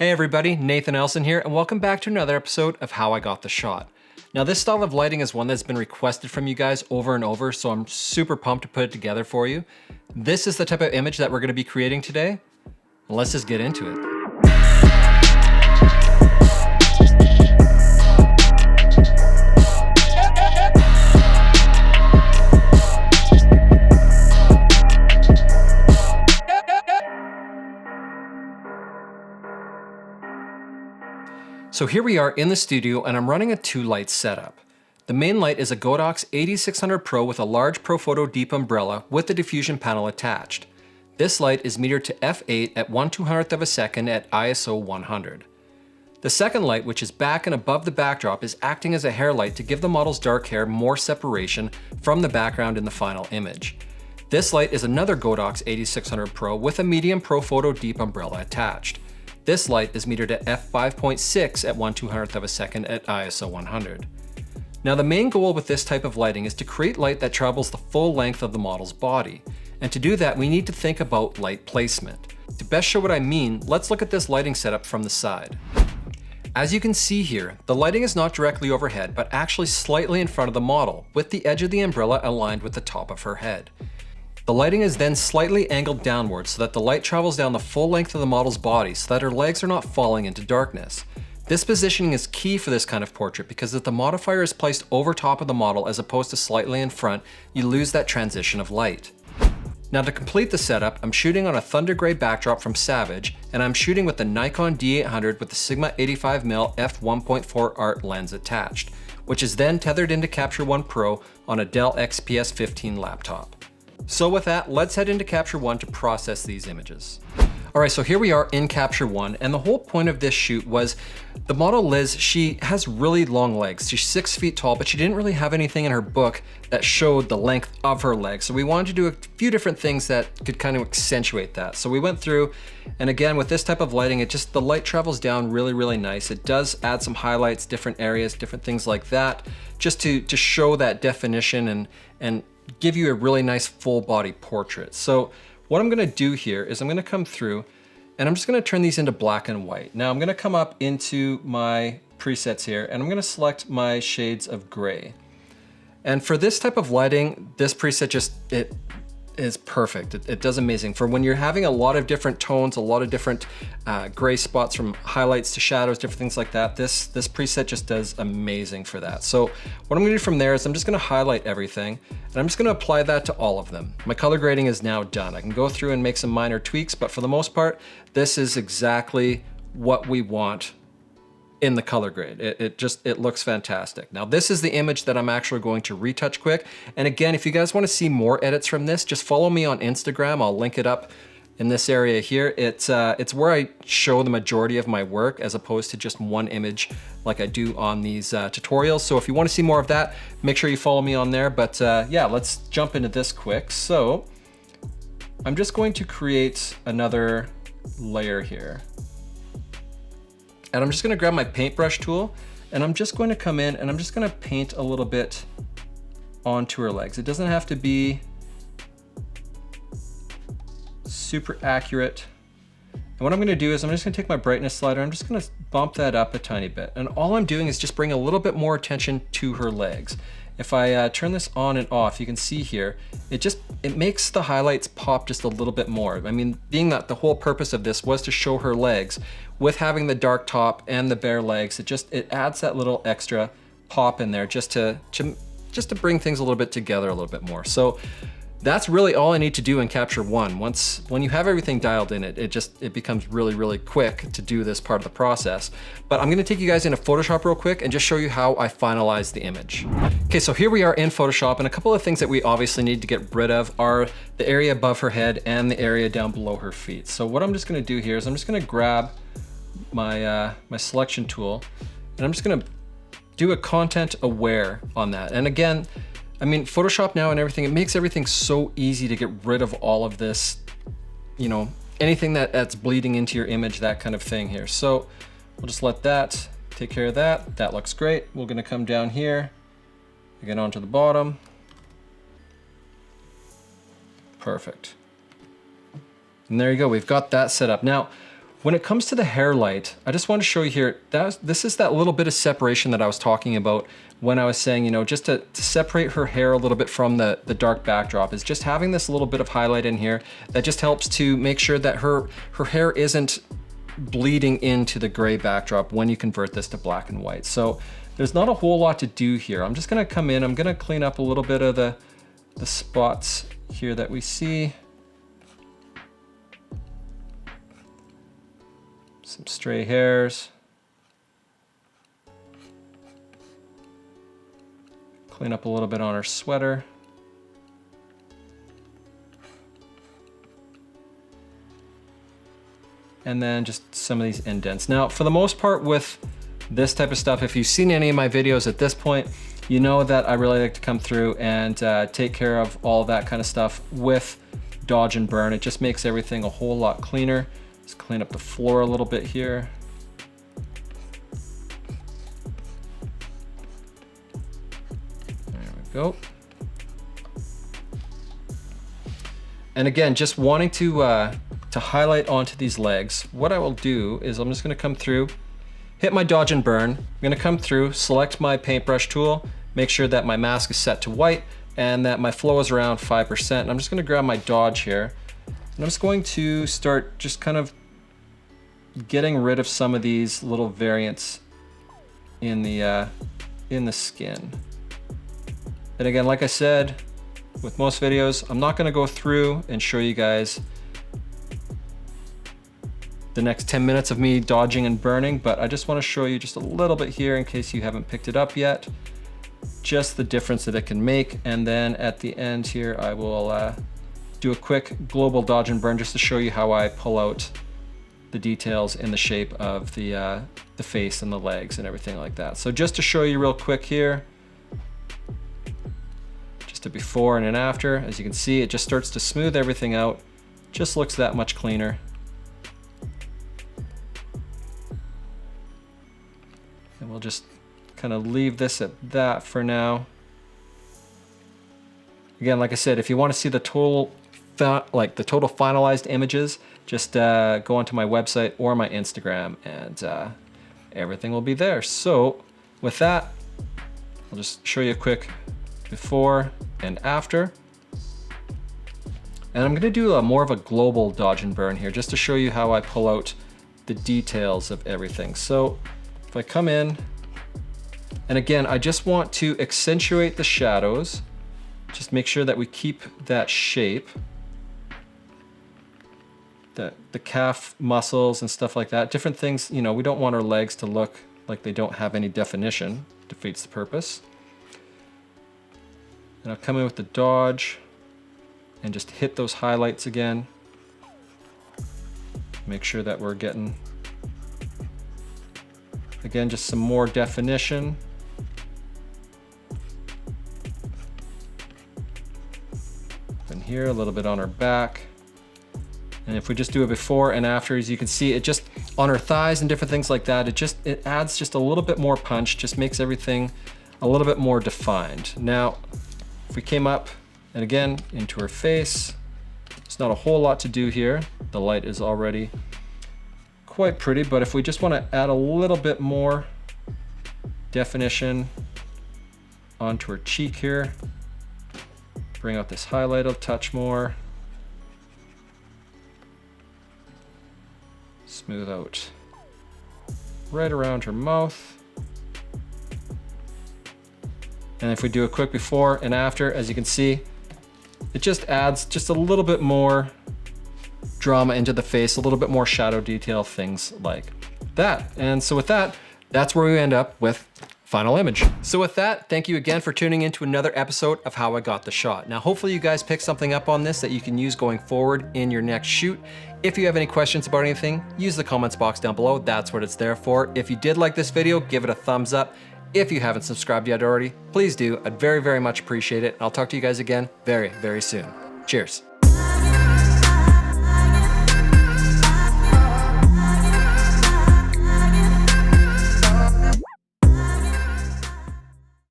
Hey everybody, Nathan Elson here, and welcome back to another episode of How I Got the Shot. Now this style of lighting is one that's been requested from you guys over and over, so I'm super pumped to put it together for you. This is the type of image that we're going to be creating today. Let's just get into it. So here we are in the studio and I'm running a 2-light setup. The main light is a Godox 8600 Pro with a large Profoto deep umbrella with the diffusion panel attached. This light is metered to f8 at 1/200th of a second at ISO 100. The second light, which is back and above the backdrop, is acting as a hair light to give the model's dark hair more separation from the background in the final image. This light is another Godox 8600 Pro with a medium Profoto deep umbrella attached. This light is metered at f5.6 at 1/200th of a second at ISO 100. Now the main goal with this type of lighting is to create light that travels the full length of the model's body. And to do that, we need to think about light placement. To best show what I mean, let's look at this lighting setup from the side. As you can see here, the lighting is not directly overhead, but actually slightly in front of the model, with the edge of the umbrella aligned with the top of her head. The lighting is then slightly angled downwards so that the light travels down the full length of the model's body so that her legs are not falling into darkness. This positioning is key for this kind of portrait because if the modifier is placed over top of the model as opposed to slightly in front, you lose that transition of light. Now to complete the setup, I'm shooting on a Thunder Gray backdrop from Savage, and I'm shooting with the Nikon D800 with the Sigma 85mm f1.4 art lens attached, which is then tethered into Capture One Pro on a Dell XPS 15 laptop. So with that, let's head into Capture One to process these images. All right, so here we are in Capture One, and the whole point of this shoot was the model Liz, she has really long legs. She's 6 feet tall, but she didn't really have anything in her book that showed the length of her legs. So we wanted to do a few different things that could kind of accentuate that. So we went through, and again, with this type of lighting, the light travels down really nice. It does add some highlights, different areas, different things like that, just to show that definition and give you a really nice full body portrait. So what I'm gonna do here is I'm gonna come through and I'm just gonna turn these into black and white. Now I'm gonna come up into my presets here and I'm gonna select my shades of gray. And for this type of lighting, this preset it is perfect. It does amazing. For when you're having a lot of different tones, a lot of different gray spots from highlights to shadows, different things like that, this preset just does amazing for that. So what I'm gonna do from there is I'm just gonna highlight everything and I'm just gonna apply that to all of them. My color grading is now done. I can go through and make some minor tweaks, but for the most part, this is exactly what we want in the color grade. It looks fantastic. Now this is the image that I'm actually going to retouch quick. And again, if you guys want to see more edits from this, just follow me on Instagram. I'll link it up in this area here. It's where I show the majority of my work as opposed to just one image like I do on these tutorials. So if you want to see more of that, make sure you follow me on there. But yeah, let's jump into this quick. So I'm just going to create another layer here. And I'm just gonna grab my paintbrush tool and I'm just going to come in and I'm just gonna paint a little bit onto her legs. It doesn't have to be super accurate. And what I'm gonna do is I'm just gonna take my brightness slider, I'm just gonna bump that up a tiny bit. And all I'm doing is just bring a little bit more attention to her legs. If I turn this on and off, you can see here, it makes the highlights pop just a little bit more. I mean, being that the whole purpose of this was to show her legs, with having the dark top and the bare legs, it adds that little extra pop in there just to bring things a little bit together a little bit more. So that's really all I need to do in Capture One. When you have everything dialed in, it becomes really quick to do this part of the process. But I'm gonna take you guys into Photoshop real quick and just show you how I finalize the image. Okay, so here we are in Photoshop, and a couple of things that we obviously need to get rid of are the area above her head and the area down below her feet. So what I'm just gonna do here is I'm just gonna grab my selection tool, and I'm just gonna do a content aware on that. And again, I mean, Photoshop now and everything, it makes everything so easy to get rid of all of this, you know, anything that's bleeding into your image, that kind of thing here. So we'll just let that take care of that. That looks great. We're gonna come down here, again onto the bottom. Perfect. And there you go, we've got that set up. Now, When it comes to the hair light, I just want to show you here, this is that little bit of separation that I was talking about when I was saying, you know, just to separate her hair a little bit from the dark backdrop, is just having this little bit of highlight in here that just helps to make sure that her hair isn't bleeding into the gray backdrop when you convert this to black and white. So there's not a whole lot to do here. I'm just gonna come in, I'm gonna clean up a little bit of the spots here that we see. Some stray hairs. Clean up a little bit on her sweater. And then just some of these indents. Now, for the most part with this type of stuff, if you've seen any of my videos at this point, you know that I really like to come through and take care of all that kind of stuff with dodge and burn. It just makes everything a whole lot cleaner. Let's clean up the floor a little bit here. There we go. And again, just wanting to highlight onto these legs, what I will do is I'm just gonna come through, hit my dodge and burn. I'm gonna come through, select my paintbrush tool, make sure that my mask is set to white and that my flow is around 5%. And I'm just gonna grab my dodge here. And I'm just going to start just kind of getting rid of some of these little variants in the skin. And again, like I said, with most videos, I'm not gonna go through and show you guys the next 10 minutes of me dodging and burning, but I just wanna show you just a little bit here in case you haven't picked it up yet, just the difference that it can make. And then at the end here, I will do a quick global dodge and burn just to show you how I pull out the details in the shape of the face and the legs and everything like that. So just to show you real quick here, just a before and an after. As you can see, it just starts to smooth everything out, just looks that much cleaner. And we'll just kind of leave this at that for now. Again, like I said, if you want to see the total finalized images, just go onto my website or my Instagram and everything will be there. So with that, I'll just show you a quick before and after. And I'm gonna do more of a global dodge and burn here just to show you how I pull out the details of everything. So if I come in, and again, I just want to accentuate the shadows, just make sure that we keep that shape. The calf muscles and stuff like that, different things, you know, we don't want our legs to look like they don't have any definition, defeats the purpose. And I'll come in with the dodge and just hit those highlights again. Make sure that we're getting, again, just some more definition. And here, a little bit on her back. And if we just do a before and after, as you can see, it just, on her thighs and different things like that, it adds just a little bit more punch, just makes everything a little bit more defined. Now, if we came up and again into her face, there's not a whole lot to do here. The light is already quite pretty, but if we just want to add a little bit more definition onto her cheek here, bring out this highlight a touch more. Smooth out right around her mouth. And if we do a quick before and after, as you can see, it just adds just a little bit more drama into the face, a little bit more shadow detail, things like that. And so with that, that's where we end up with final image. So with that, thank you again for tuning into another episode of How I Got the Shot. Now, hopefully you guys picked something up on this that you can use going forward in your next shoot. If you have any questions about anything, use the comments box down below. That's what it's there for. If you did like this video, give it a thumbs up. If you haven't subscribed yet already, please do. I'd very, very much appreciate it. I'll talk to you guys again very, very soon. Cheers.